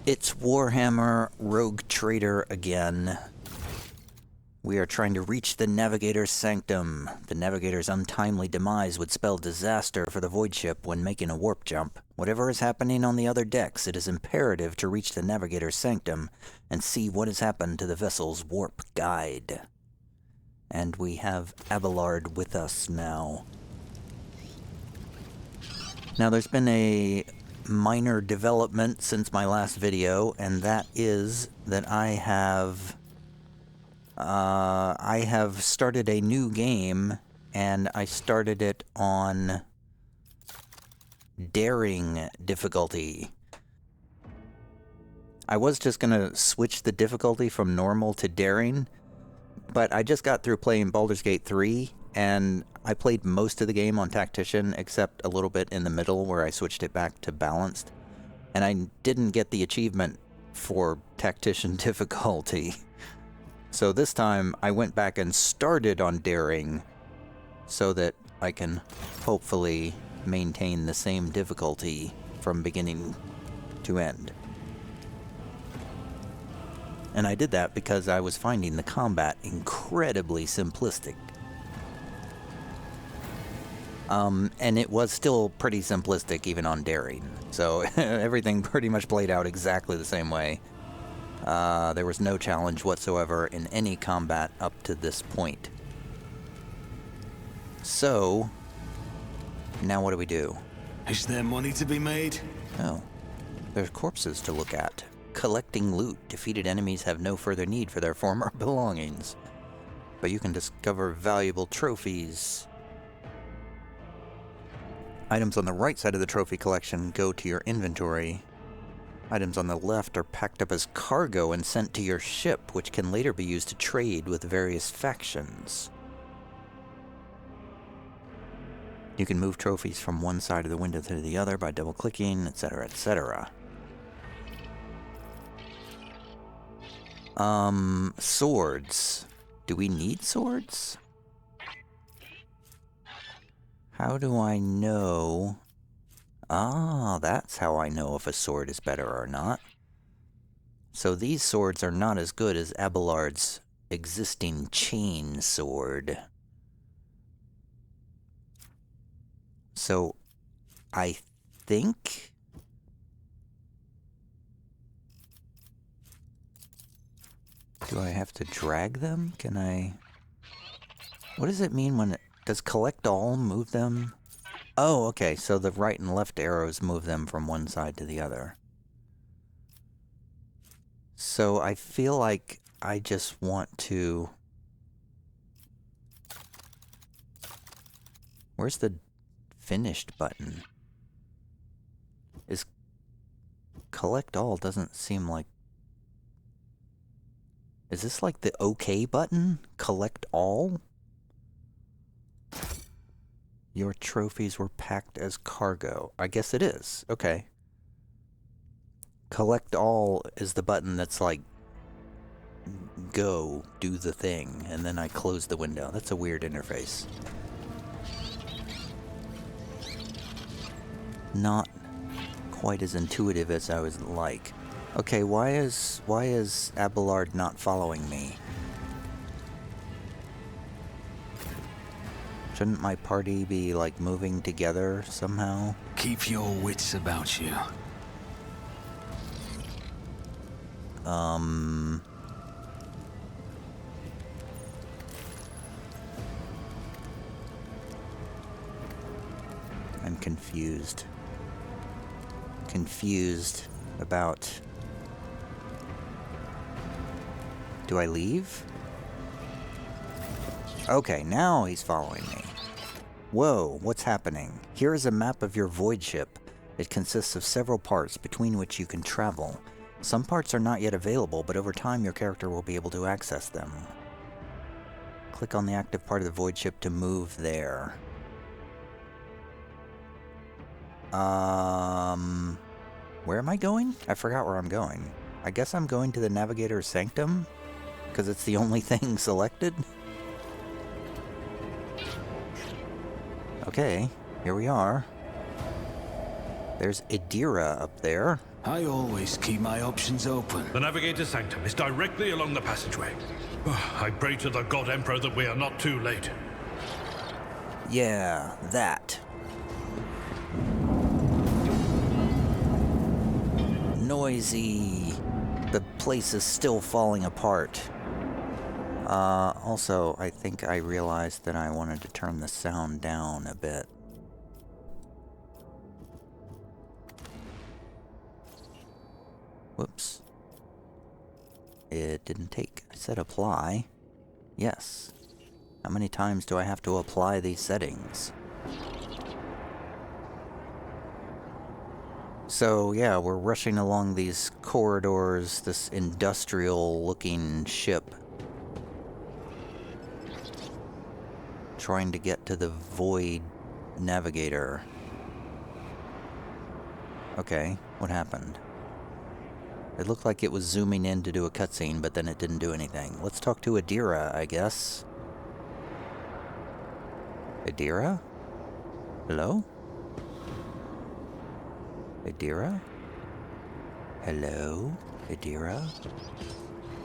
It's Warhammer Rogue Trader again. We are trying to reach the Navigator Sanctum. The Navigator's untimely demise would spell disaster for the Void Ship when making a warp jump. Whatever is happening on the other decks, it is imperative to reach the Navigator Sanctum and see what has happened to the vessel's warp guide. And we have Abelard with us now. Now there's been a minor development since my last video, and that is that I have started a new game, and I started it on daring difficulty. I was just gonna switch the difficulty from normal to daring, but I just got through playing Baldur's Gate 3, and I played most of the game on Tactician, except a little bit in the middle where I switched it back to Balanced, and I didn't get the achievement for Tactician difficulty. So this time I went back and started on Daring so that I can hopefully maintain the same difficulty from beginning to end. And I did that because I was finding the combat incredibly simplistic. And it was still pretty simplistic even on Daring. So everything pretty much played out exactly the same way. There was no challenge whatsoever in any combat up to this point. So, now what do we do? Is there money to be made? Oh, there's corpses to look at. Collecting loot. Defeated enemies have no further need for their former belongings. But you can discover valuable trophies. Items on the right side of the trophy collection go to your inventory. Items on the left are packed up as cargo and sent to your ship, which can later be used to trade with various factions. You can move trophies from one side of the window to the other by double-clicking, etc., etc. Swords. Do we need swords? How do I know? Ah, that's how I know if a sword is better or not. So these swords are not as good as Abelard's existing chain sword. So, I think... Do I have to drag them? Can I... What does it mean when it... Does collect all move them? Oh, okay, so the right and left arrows move them from one side to the other. So I feel like I just want to... Where's the finished button? Is collect all doesn't seem like... Is this like the OK button? Collect all? Your trophies were packed as cargo. I guess it is. Okay. Collect all is the button that's like, go, do the thing, and then I close the window. That's a weird interface. Not quite as intuitive as I would like. Okay, why is Abelard not following me? Shouldn't my party be, like, moving together somehow? Keep your wits about you. I'm confused. Confused about... Do I leave? Okay, now he's following me. Whoa, what's happening? Here is a map of your void ship. It consists of several parts between which you can travel. Some parts are not yet available, but over time your character will be able to access them. Click on the active part of the void ship to move there. Where am I going? I forgot where I'm going. I guess I'm going to the Navigator Sanctum? Because it's the only thing selected? Okay, here we are. There's Idira up there. I always keep my options open. The Navigator Sanctum is directly along the passageway. I pray to the God Emperor that we are not too late. Yeah, that. Noisy. The place is still falling apart. Also, I think I realized that I wanted to turn the sound down a bit. Whoops. It didn't take. I said apply. Yes. How many times do I have to apply these settings? So, yeah, we're rushing along these corridors, this industrial-looking ship. Trying to get to the Void Navigator. Okay, what happened? It looked like it was zooming in to do a cutscene, but then it didn't do anything. Let's talk to Idira, I guess. Idira? Hello? Idira? Hello? Idira?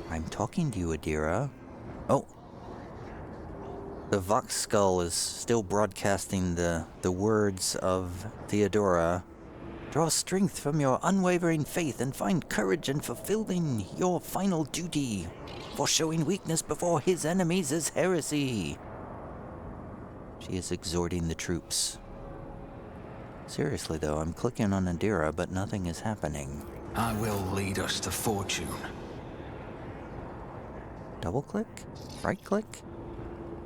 I'm talking to you, Idira. Oh! The Vox Skull is still broadcasting the words of Theodora. Draw strength from your unwavering faith and find courage in fulfilling your final duty. For showing weakness before his enemies is heresy. She is exhorting the troops. Seriously though, I'm clicking on Idira, but nothing is happening. I will lead us to fortune. Double click? Right click?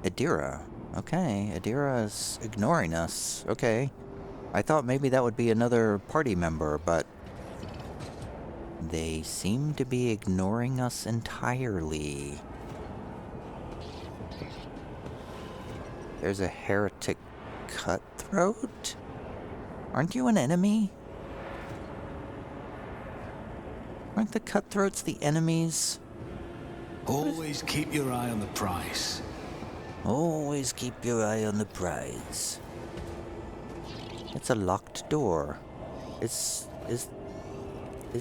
Idira. Okay, Idira is ignoring us. Okay. I thought maybe that would be another party member, but they seem to be ignoring us entirely. There's a heretic cutthroat? Aren't you an enemy? Aren't the cutthroats the enemies? Always keep your eye on the prize. Always keep your eye on the prize. It's a locked door. Is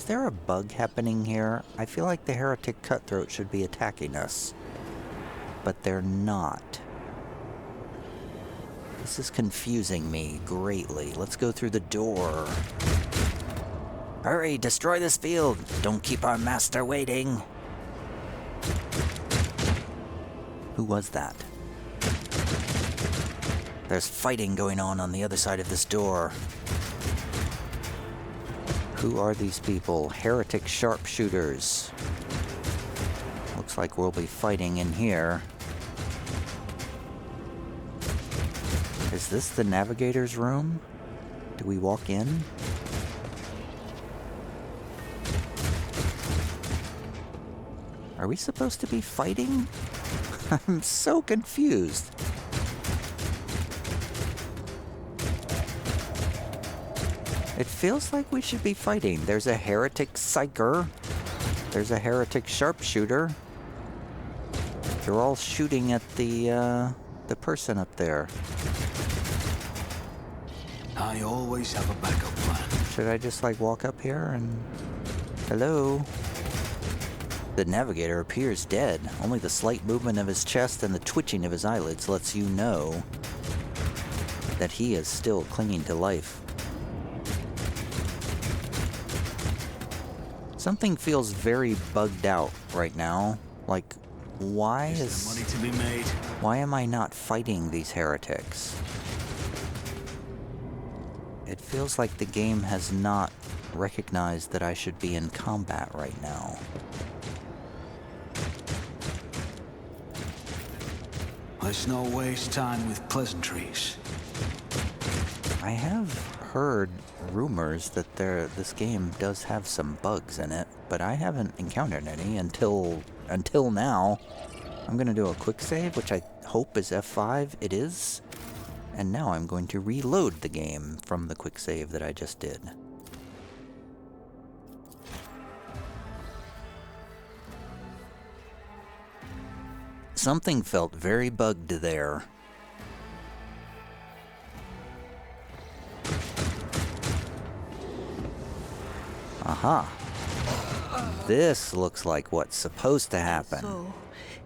there a bug happening here? I feel like the heretic cutthroat should be attacking us. But they're not. This is confusing me greatly. Let's go through the door. Hurry, destroy this field. Don't keep our master waiting. Who was that? There's fighting going on the other side of this door. Who are these people? Heretic sharpshooters. Looks like we'll be fighting in here. Is this the navigator's room? Do we walk in? Are we supposed to be fighting? I'm so confused. It feels like we should be fighting. There's a heretic psyker. There's a heretic sharpshooter. They're all shooting at the person up there. I always have a backup plan. Should I just like walk up here and... Hello? The navigator appears dead. Only the slight movement of his chest and the twitching of his eyelids lets you know that he is still clinging to life. Something feels very bugged out right now. Like, why Is there money to be made? why am I not fighting these heretics? It feels like the game has not recognized that I should be in combat right now. Let's not waste time with pleasantries. I have heard rumors that this game does have some bugs in it, but I haven't encountered any until now. I'm going to do a quick save, which I hope is F5. It is. And now I'm going to reload the game from the quick save that I just did. Something felt very bugged there. Aha. This looks like what's supposed to happen. So,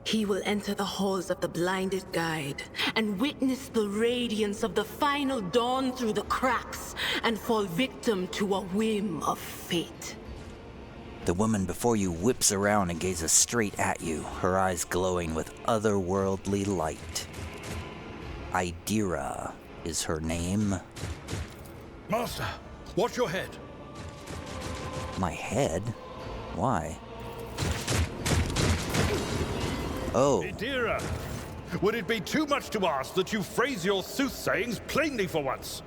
he will enter the halls of the blinded guide and witness the radiance of the final dawn through the cracks and fall victim to a whim of fate. The woman before you whips around and gazes straight at you, her eyes glowing with otherworldly light. Idira is her name. Master, watch your head. My head? Why? Oh. Idira, would it be too much to ask that you phrase your soothsayings plainly for once?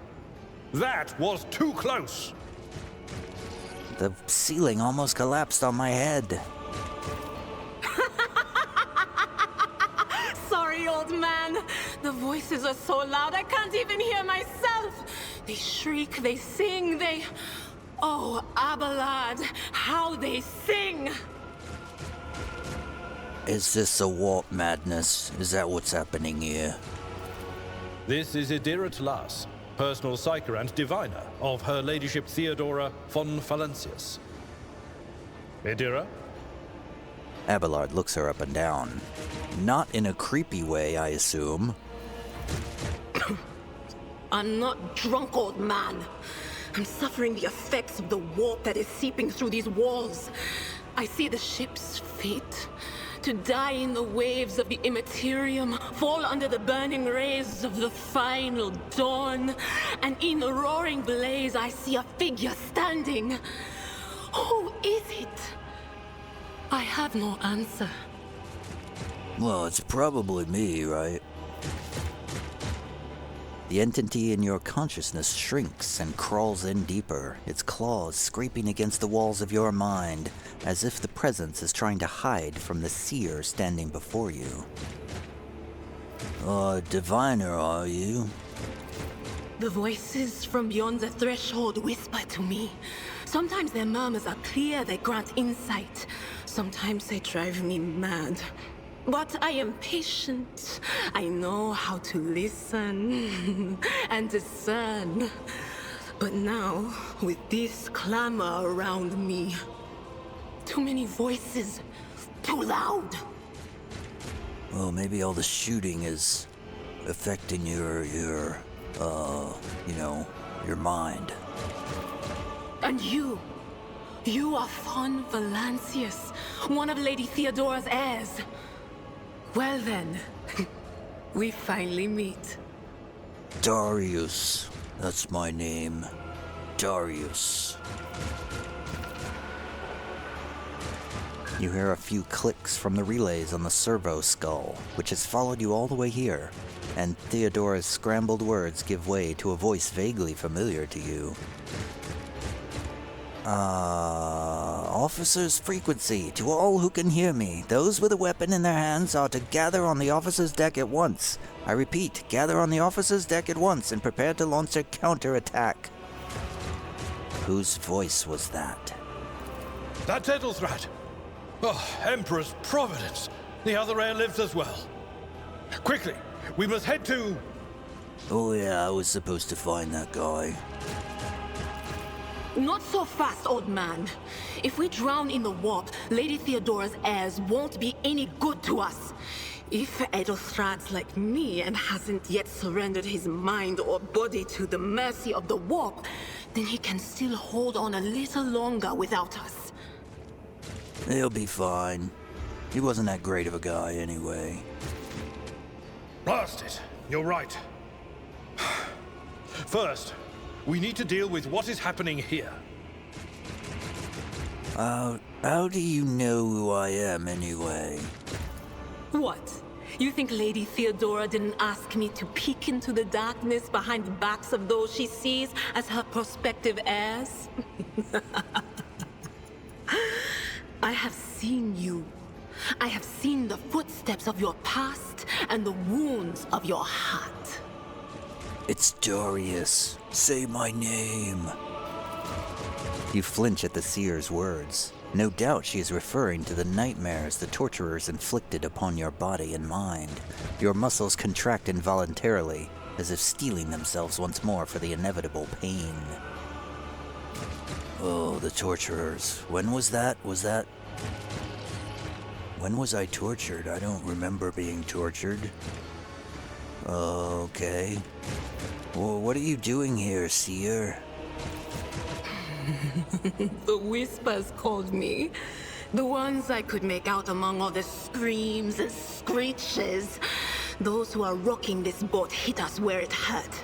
That was too close. The ceiling almost collapsed on my head. Sorry, old man. The voices are so loud I can't even hear myself. They shriek, they sing, they... Oh, Abelard, how they sing! Is this a warp madness? Is that what's happening here? This is Idira Tlas, personal psyker and diviner of Her Ladyship Theodora von Valancius. Idira? Abelard looks her up and down. Not in a creepy way, I assume. I'm not drunk, old man. I'm suffering the effects of the warp that is seeping through these walls. I see the ship's fate. To die in the waves of the immaterium, fall under the burning rays of the final dawn. And in the roaring blaze, I see a figure standing. Who is it? I have no answer. Well, it's probably me, right? The entity in your consciousness shrinks and crawls in deeper, its claws scraping against the walls of your mind, as if the presence is trying to hide from the seer standing before you. A diviner, are you? The voices from beyond the threshold whisper to me. Sometimes their murmurs are clear, they grant insight. Sometimes they drive me mad. But I am patient. I know how to listen and discern. But now, with this clamor around me, too many voices, too loud. Well, maybe all the shooting is affecting your mind. And you are von Valancius, one of Lady Theodora's heirs. Well then, we finally meet. Darius, that's my name. Darius. You hear a few clicks from the relays on the servo skull, which has followed you all the way here, and Theodora's scrambled words give way to a voice vaguely familiar to you. Officer's frequency. To all who can hear me, those with a weapon in their hands are to gather on the officer's deck at once. I repeat, gather on the officer's deck at once and prepare to launch a counterattack. Whose voice was that? That's Edelthrat. Oh, Emperor's Providence. The other heir lives as well. Quickly, we must head to... Oh yeah, I was supposed to find that guy. Not so fast, old man. If we drown in the warp, Lady Theodora's heirs won't be any good to us. If Edelthrad's like me and hasn't yet surrendered his mind or body to the mercy of the warp, then he can still hold on a little longer without us. He'll be fine. He wasn't that great of a guy anyway. Blast it. You're right. First, we need to deal with what is happening here. How do you know who I am anyway? What? You think Lady Theodora didn't ask me to peek into the darkness behind the backs of those she sees as her prospective heirs? I have seen you. I have seen the footsteps of your past and the wounds of your heart. It's Darius. Say my name. You flinch at the seer's words. No doubt she is referring to the nightmares the torturers inflicted upon your body and mind. Your muscles contract involuntarily, as if steeling themselves once more for the inevitable pain. Oh, the torturers. When was that? When was I tortured? I don't remember being tortured. Okay. Well, what are you doing here, Seer? The whispers called me. The ones I could make out among all the screams and screeches. Those who are rocking this boat hit us where it hurt.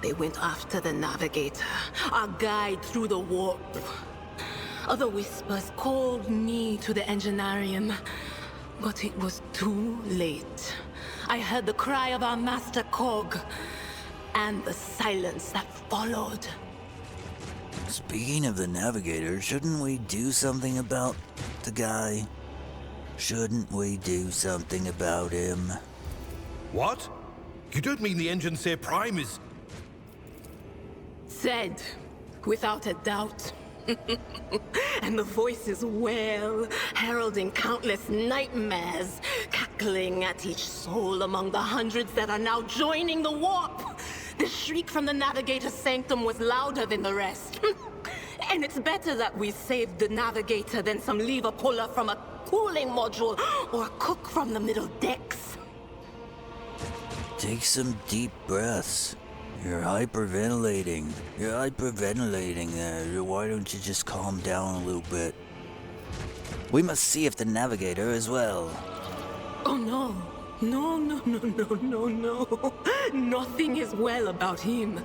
They went after the Navigator, our guide through the warp. Other whispers called me to the enginarium, but it was too late. I heard the cry of our master Cog, and the silence that followed. Speaking of the Navigator, shouldn't we do something about the guy? Shouldn't we do something about him? What? You don't mean the Enginseer Prime is... Said, without a doubt. And the voices wail, heralding countless nightmares, cackling at each soul among the hundreds that are now joining the warp. The shriek from the Navigator Sanctum was louder than the rest. And it's better that we saved the Navigator than some lever puller from a cooling module or a cook from the middle decks. Take some deep breaths. You're hyperventilating. There. Why don't you just calm down a little bit? We must see if the Navigator as well. Oh no. No. Nothing is well about him.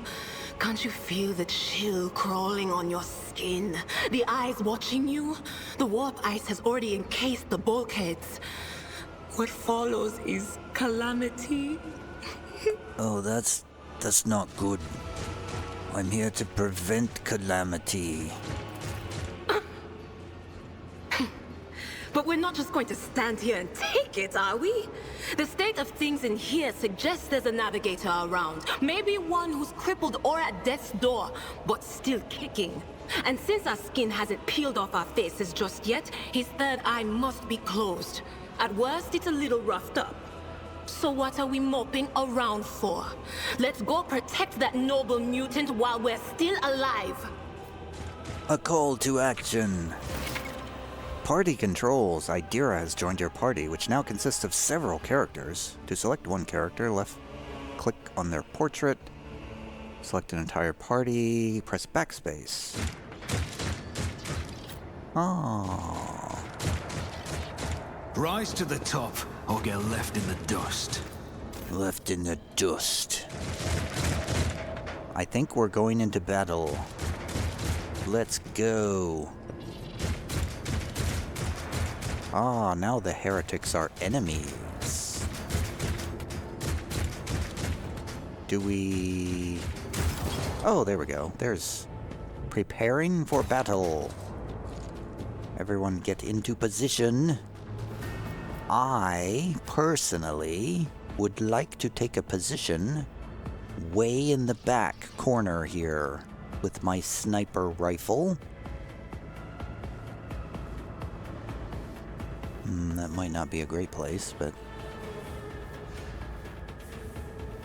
Can't you feel the chill crawling on your skin? The eyes watching you? The warp ice has already encased the bulkheads. What follows is calamity. Oh, that's not good. I'm here to prevent calamity. But we're not just going to stand here and take it, are we? The state of things in here suggests there's a Navigator around. Maybe one who's crippled or at death's door, but still kicking. And since our skin hasn't peeled off our faces just yet, his third eye must be closed. At worst, it's a little roughed up. So what are we moping around for? Let's go protect that noble mutant while we're still alive. A call to action. Party controls. Idira has joined your party, which now consists of several characters. To select one character, left-click on their portrait. Select an entire party. Press backspace. Oh. Rise to the top, or get left in the dust. Left in the dust. I think we're going into battle. Let's go. Ah, now the heretics are enemies. Do we... Oh, there we go. There's preparing for battle. Everyone get into position. I, personally, would like to take a position way in the back corner here with my sniper rifle. That might not be a great place, but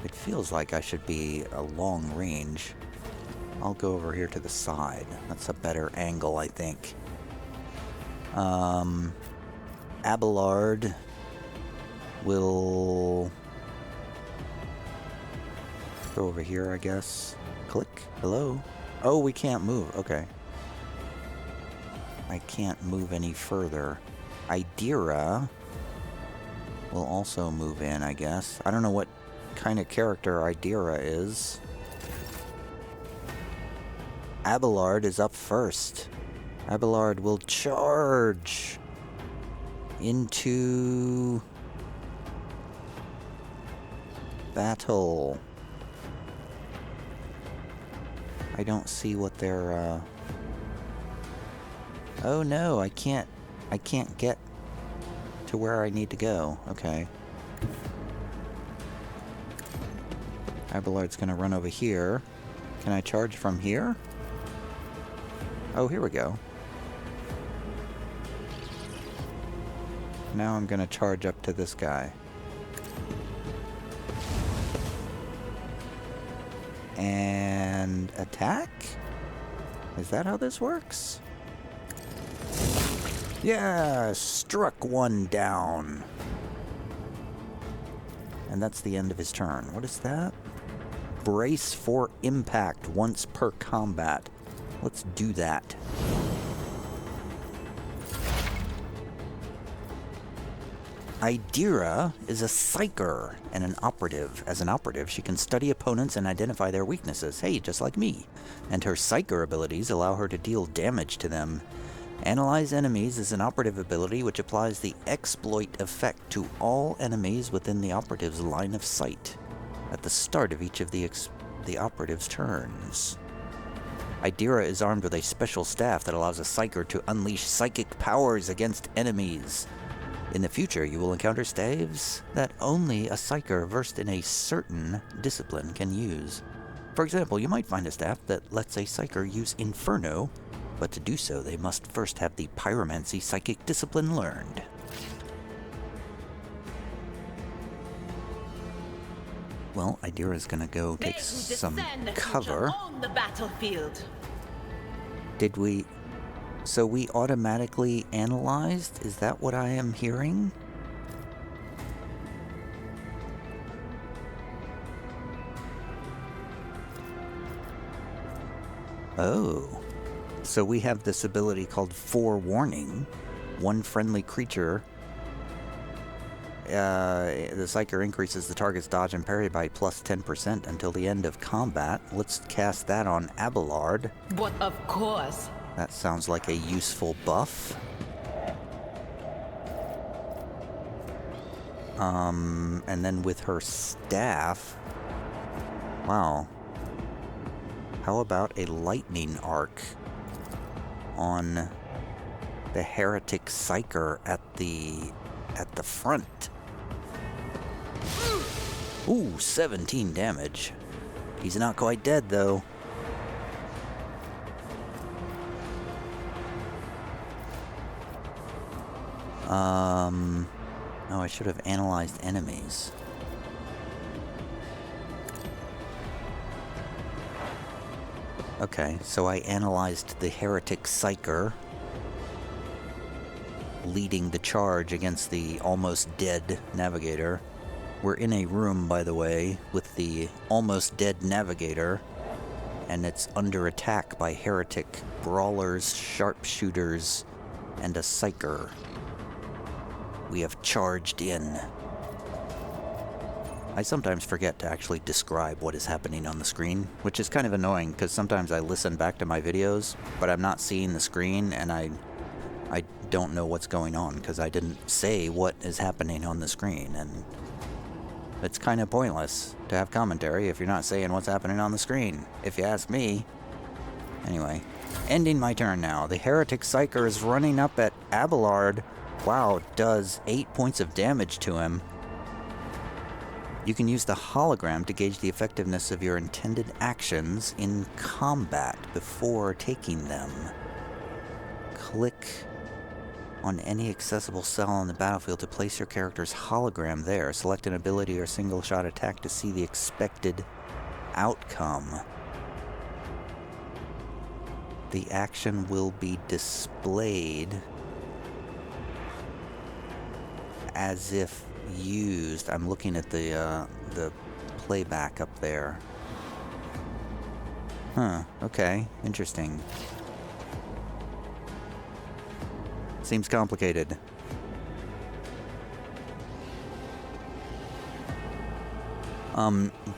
it feels like I should be a long range. I'll go over here to the side. That's a better angle, I think. Abelard will go over here, I guess. Click. Hello? Oh, we can't move. Okay. I can't move any further. Idira will also move in, I guess. I don't know what kind of character Idira is. Abelard is up first. Abelard will charge into battle. I don't see what they're, Oh no, I can't get to where I need to go. Okay. Abelard's gonna run over here. Can I charge from here? Oh, here we go. Now I'm gonna charge up to this guy. And attack? Is that how this works? Yeah, struck one down. And that's the end of his turn. What is that? Brace for impact once per combat. Let's do that. Idira is a psyker and an operative. As an operative, she can study opponents and identify their weaknesses. Hey, just like me. And her psyker abilities allow her to deal damage to them. Analyze enemies is an operative ability which applies the exploit effect to all enemies within the operative's line of sight at the start of each of the operative's turns. Idira is armed with a special staff that allows a psyker to unleash psychic powers against enemies. In the future, you will encounter staves that only a psyker versed in a certain discipline can use. For example, you might find a staff that lets a psyker use Inferno, but to do so, they must first have the Pyromancy psychic discipline learned. Well, Idira's gonna go take some cover. On the battlefield. Did we... So we automatically analyzed? Is that what I am hearing? Oh. So we have this ability called Forewarning. One friendly creature. The Psyker increases the target's dodge and parry by plus 10% until the end of combat. Let's cast that on Abelard. But of course. That sounds like a useful buff. And then with her staff... Wow. How about a lightning arc on the Heretic Psyker at the front? Ooh, 17 damage. He's not quite dead, though. Oh, I should have analyzed enemies. Okay, so I analyzed the Heretic Psyker, leading the charge against the almost dead Navigator. We're in a room, by the way, with the almost dead Navigator, and it's under attack by Heretic Brawlers, Sharpshooters, and a Psyker. We have charged in. I sometimes forget to actually describe what is happening on the screen, which is kind of annoying because sometimes I listen back to my videos, but I'm not seeing the screen and I don't know what's going on because I didn't say what is happening on the screen, and it's kind of pointless to have commentary if you're not saying what's happening on the screen, if you ask me. Anyway, ending my turn now. The Heretic Psyker is running up at Abelard. Wow, does 8 points of damage to him. You can use the hologram to gauge the effectiveness of your intended actions in combat before taking them. Click on any accessible cell on the battlefield to place your character's hologram there. Select an ability or single-shot attack to see the expected outcome. The action will be displayed as if used. I'm looking at the playback up there. Huh, okay, interesting. Seems complicated.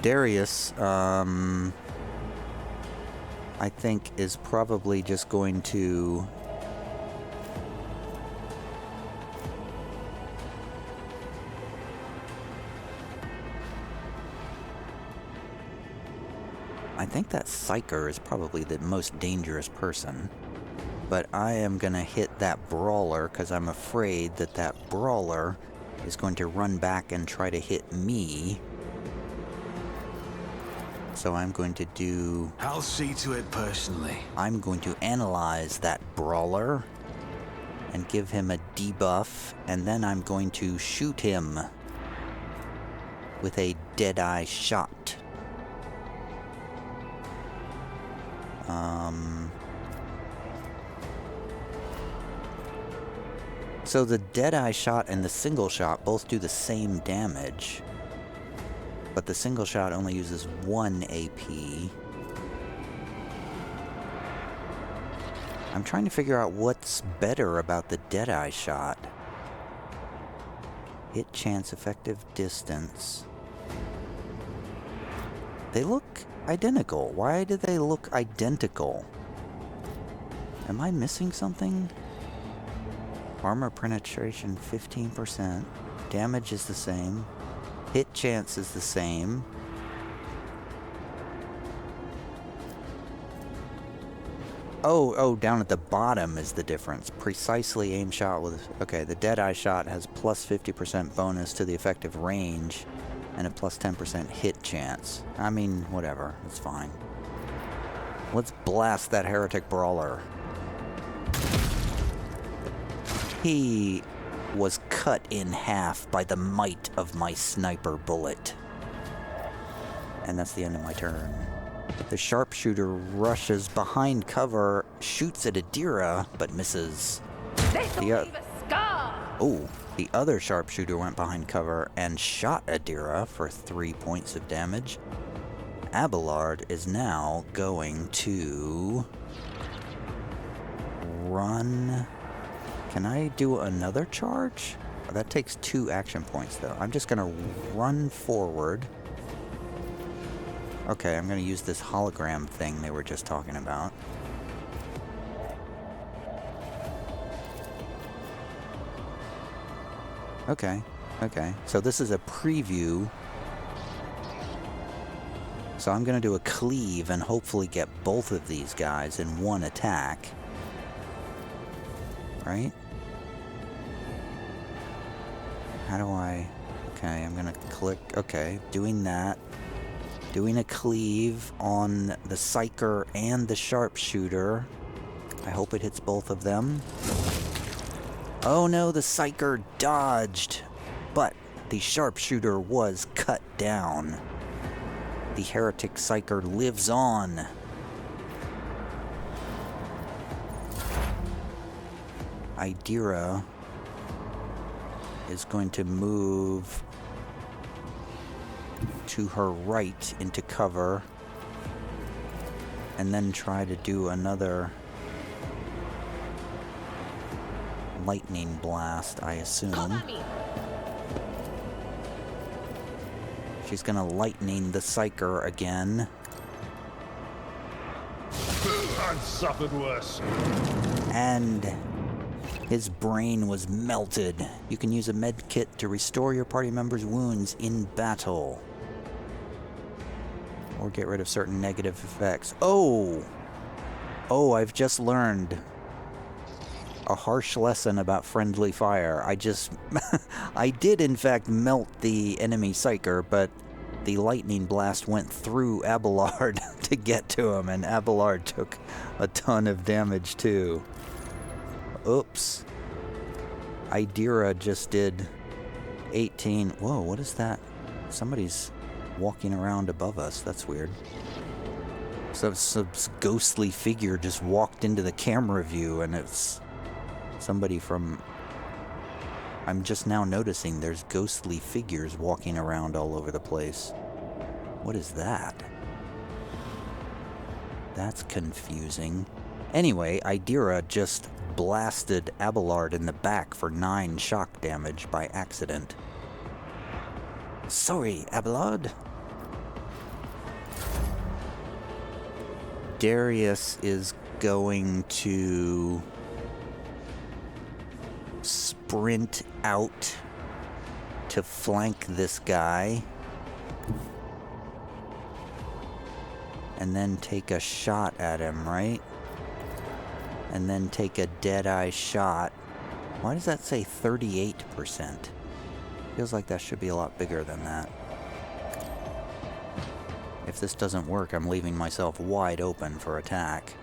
Darius, I think is probably just going to... I think that Psyker is probably the most dangerous person. But I am gonna hit that Brawler because I'm afraid that that Brawler is going to run back and try to hit me. So I'm going to do... I'll see to it personally. I'm going to analyze that Brawler and give him a debuff, and then I'm going to shoot him with a Deadeye shot. So the Deadeye shot and the single shot both do the same damage, but the single shot only uses 1 AP. I'm trying to figure out what's better about the Deadeye shot. Hit chance, effective distance. They look identical. Why do they look identical? Am I missing something? Armor penetration 15%. Damage is the same. Hit chance is the same. Oh, down at the bottom is the difference. Precisely aim shot with... Okay, the Deadeye shot has plus 50% bonus to the effective range and a plus 10% hit chance. I mean, whatever. It's fine. Let's blast that heretic brawler. He was cut in half by the might of my sniper bullet. And that's the end of my turn. The sharpshooter rushes behind cover, shoots at Adira, but misses. The other sharpshooter went behind cover and shot Adira for 3 points of damage. Abelard is now going to run. Can I do another charge? That takes 2 action points, though. I'm just going to run forward. Okay, I'm going to use this hologram thing they were just talking about. Okay. So this is a preview. So I'm going to do a cleave and hopefully get both of these guys in one attack. Right? How do I... Okay, I'm going to click... Okay, doing that. Doing a cleave on the Psyker and the Sharpshooter. I hope it hits both of them. Oh no, the Psyker dodged, but the Sharpshooter was cut down. The Heretic Psyker lives on. Idira is going to move to her right into cover and then try to do another lightning blast, I assume. She's gonna lightning the Psyker again. I've suffered worse. And his brain was melted. You can use a med kit to restore your party members' wounds in battle. Or get rid of certain negative effects. Oh, I've just learned a harsh lesson about friendly fire. I did in fact melt the enemy Psyker, but the lightning blast went through Abelard to get to him, and Abelard took a ton of damage too. Oops. Idira just did 18. Whoa, what is that? Somebody's walking around above us. That's weird. Some ghostly figure just walked into the camera view, and it's somebody from... I'm just now noticing there's ghostly figures walking around all over the place. What is that? That's confusing. Anyway, Idira just blasted Abelard in the back for 9 shock damage by accident. Sorry, Abelard. Darius is going to sprint out to flank this guy and then take a shot at him, right? And then take a Deadeye shot. Why does that say 38%? Feels like that should be a lot bigger than that. If this doesn't work, I'm leaving myself wide open for attack.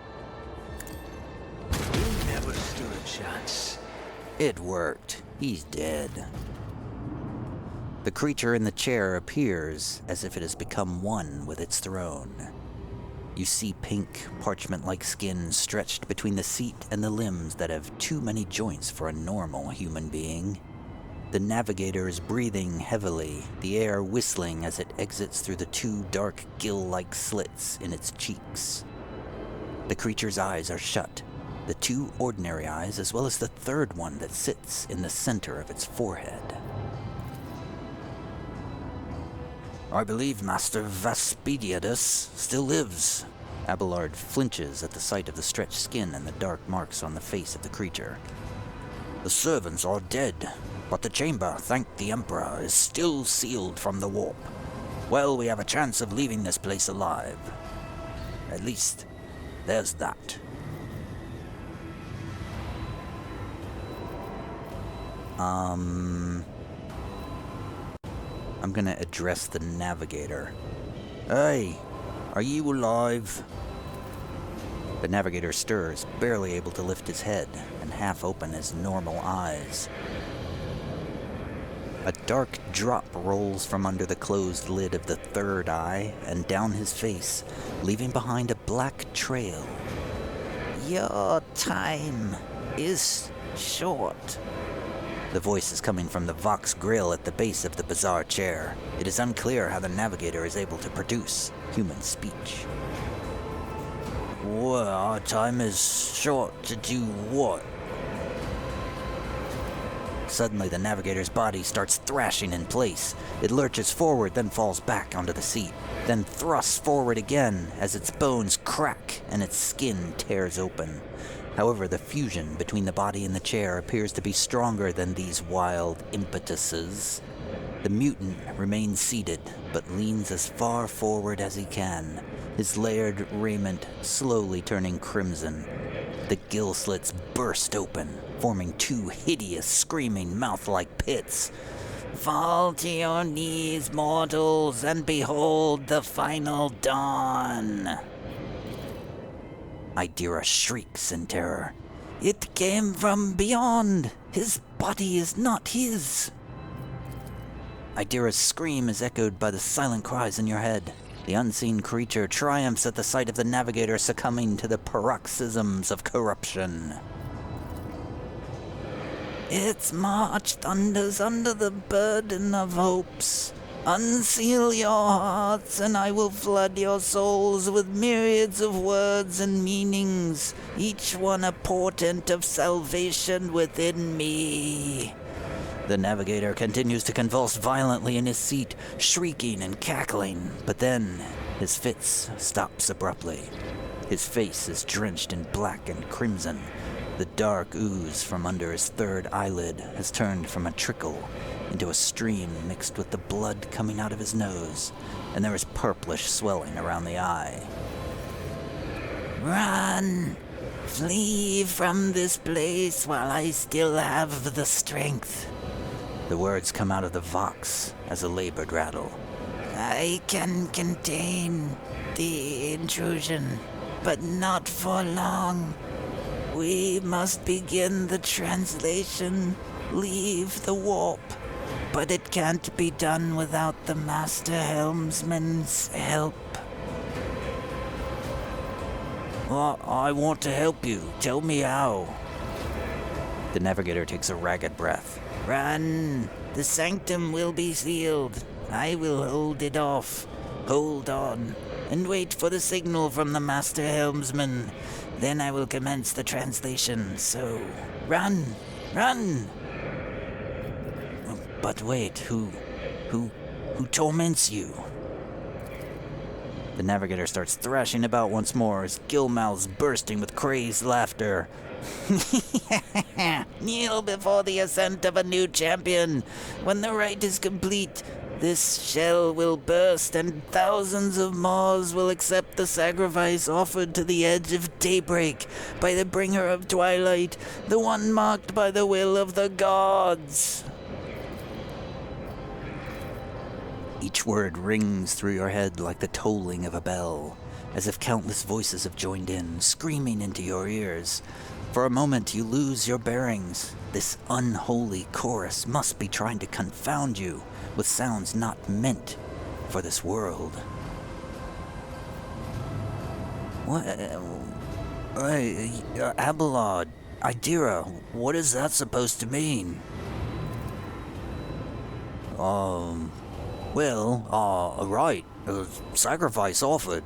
You never stood a chance. It worked. He's dead. The creature in the chair appears as if it has become one with its throne. You see pink, parchment-like skin stretched between the seat and the limbs that have too many joints for a normal human being. The Navigator is breathing heavily, the air whistling as it exits through the two dark gill-like slits in its cheeks. The creature's eyes are shut, the two ordinary eyes as well as the third one that sits in the center of its forehead. "I believe Master Vespediadus still lives." Abelard flinches at the sight of the stretched skin and the dark marks on the face of the creature. "The servants are dead, but the chamber, thank the Emperor, is still sealed from the warp. Well, we have a chance of leaving this place alive. At least, there's that." I'm gonna address the Navigator. "Hey, are you alive?" The Navigator stirs, barely able to lift his head and half open his normal eyes. A dark drop rolls from under the closed lid of the third eye and down his face, leaving behind a black trail. "Your time is short." The voice is coming from the Vox grill at the base of the bizarre chair. It is unclear how the Navigator is able to produce human speech. "Well, our time is short to do what?" Suddenly, the Navigator's body starts thrashing in place. It lurches forward, then falls back onto the seat, then thrusts forward again as its bones crack and its skin tears open. However, the fusion between the body and the chair appears to be stronger than these wild impetuses. The mutant remains seated, but leans as far forward as he can, his layered raiment slowly turning crimson. The gill slits burst open, forming two hideous, screaming, mouth-like pits. "Fall to your knees, mortals, and behold the final dawn." Idira shrieks in terror. "It came from beyond. His body is not his." Idira's scream is echoed by the silent cries in your head. The unseen creature triumphs at the sight of the Navigator succumbing to the paroxysms of corruption. "Its march thunders under the burden of hopes. Unseal your hearts, and I will flood your souls with myriads of words and meanings, each one a portent of salvation within me." The Navigator continues to convulse violently in his seat, shrieking and cackling, but then his fits stops abruptly. His face is drenched in black and crimson. The dark ooze from under his third eyelid has turned from a trickle into a stream mixed with the blood coming out of his nose, and there is purplish swelling around the eye. "Run! Flee from this place while I still have the strength." The words come out of the Vox as a labored rattle. "I can contain the intrusion, but not for long. We must begin the translation, leave the warp, but it can't be done without the Master Helmsman's help." "Well, I want to help you. Tell me how." The Navigator takes a ragged breath. "Run! The Sanctum will be sealed. I will hold it off. Hold on, and wait for the signal from the Master Helmsman. Then I will commence the translation, so run! Run!" "But wait, who torments you?" The Navigator starts thrashing about once more, his gill mouths bursting with crazed laughter. "Kneel before the ascent of a new champion. When the rite is complete, this shell will burst and thousands of Maws will accept the sacrifice offered to the edge of daybreak by the bringer of twilight, the one marked by the will of the gods." Each word rings through your head like the tolling of a bell, as if countless voices have joined in, screaming into your ears. For a moment you lose your bearings. This unholy chorus must be trying to confound you with sounds not meant for this world. What? Abelard, Idira, what is that supposed to mean? Right. Sacrifice offered.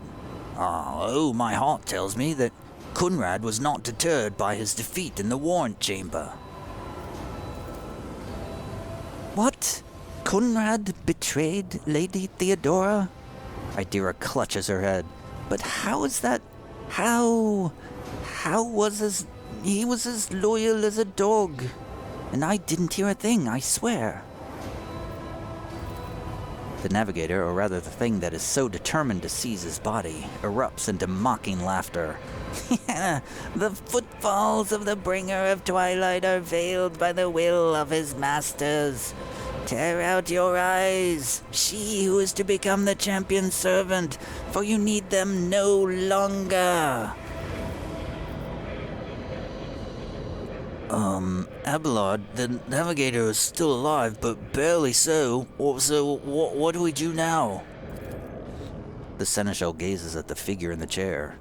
My heart tells me that Kunrad was not deterred by his defeat in the warrant chamber. What? Kunrad betrayed Lady Theodora? Idira clutches her head. But how is that? How was he was as loyal as a dog. And I didn't hear a thing, I swear. The Navigator, or rather the thing that is so determined to seize his body, erupts into mocking laughter. The footfalls of the bringer of twilight are veiled by the will of his masters. Tear out your eyes, she who is to become the champion's servant, for you need them no longer. Abelard, the Navigator is still alive, but barely so. So, what do we do now? The Seneschal gazes at the figure in the chair.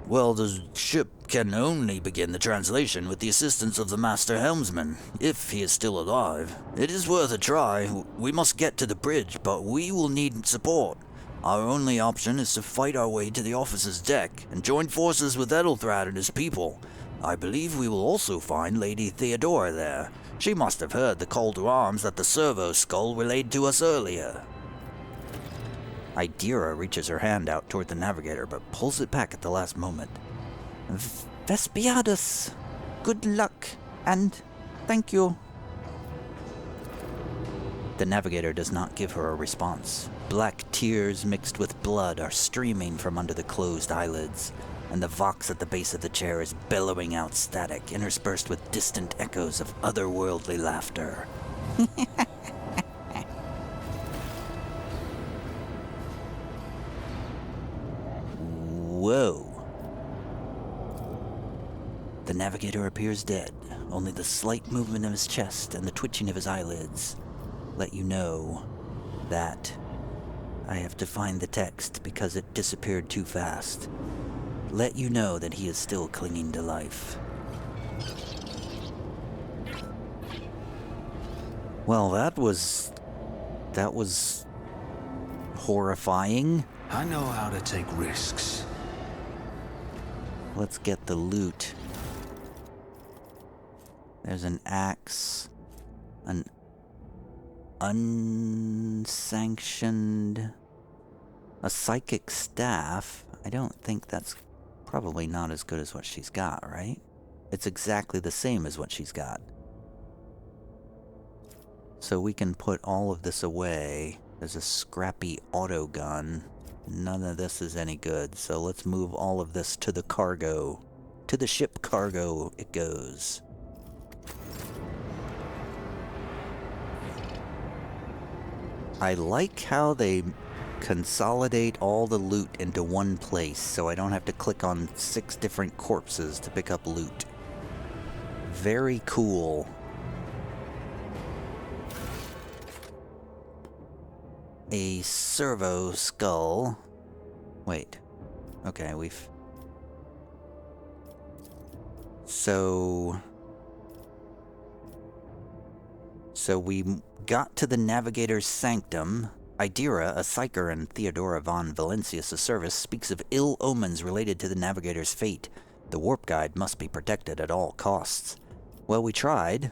Well, the ship can only begin the translation with the assistance of the Master Helmsman, if he is still alive. It is worth a try. We must get to the bridge, but we will need support. Our only option is to fight our way to the officer's deck and join forces with Edelthrad and his people. I believe we will also find Lady Theodora there. She must have heard the call to arms that the servo skull relayed to us earlier. Idira reaches her hand out toward the Navigator, but pulls it back at the last moment. Vespiadus, good luck, and thank you. The Navigator does not give her a response. Black tears mixed with blood are streaming from under the closed eyelids, and the vox at the base of the chair is bellowing out static, interspersed with distant echoes of otherworldly laughter. Whoa. The Navigator appears dead. Only the slight movement of his chest and the twitching of his eyelids let you know that I have to find the text because it disappeared too fast. Let you know that he is still clinging to life. Well, that was horrifying. I know how to take risks. Let's get the loot. There's an axe, an unsanctioned, a psychic staff. I don't think that's probably not as good as what she's got, right? It's exactly the same as what she's got. So we can put all of this away. There's a scrappy auto gun. None of this is any good, so let's move all of this to the cargo. To the ship cargo it goes. I like how they consolidate all the loot into one place, so I don't have to click on 6 different corpses to pick up loot. Very cool. A servo skull. Wait. Okay, we've... So we got to the Navigator Sanctum. Idira, a psyker, and Theodora von Valencius, a service, speaks of ill omens related to the Navigator's fate. The warp guide must be protected at all costs. Well, we tried.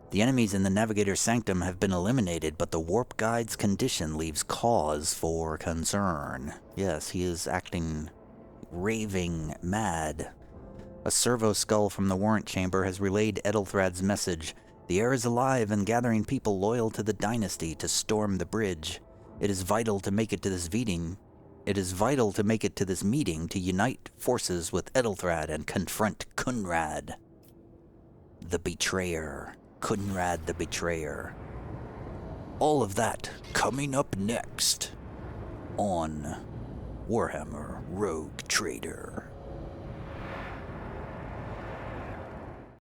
The enemies in the Navigator Sanctum have been eliminated, but the warp guide's condition leaves cause for concern. Yes, he is acting raving mad. A servo skull from the warrant chamber has relayed Edelthrad's message. The air is alive and gathering people loyal to the dynasty to storm the bridge. It is vital to make it to this meeting. It is vital to make it to this meeting to unite forces with Edelthrad and confront Kunrad, the betrayer. Kunrad the betrayer. All of that coming up next on Warhammer Rogue Trader.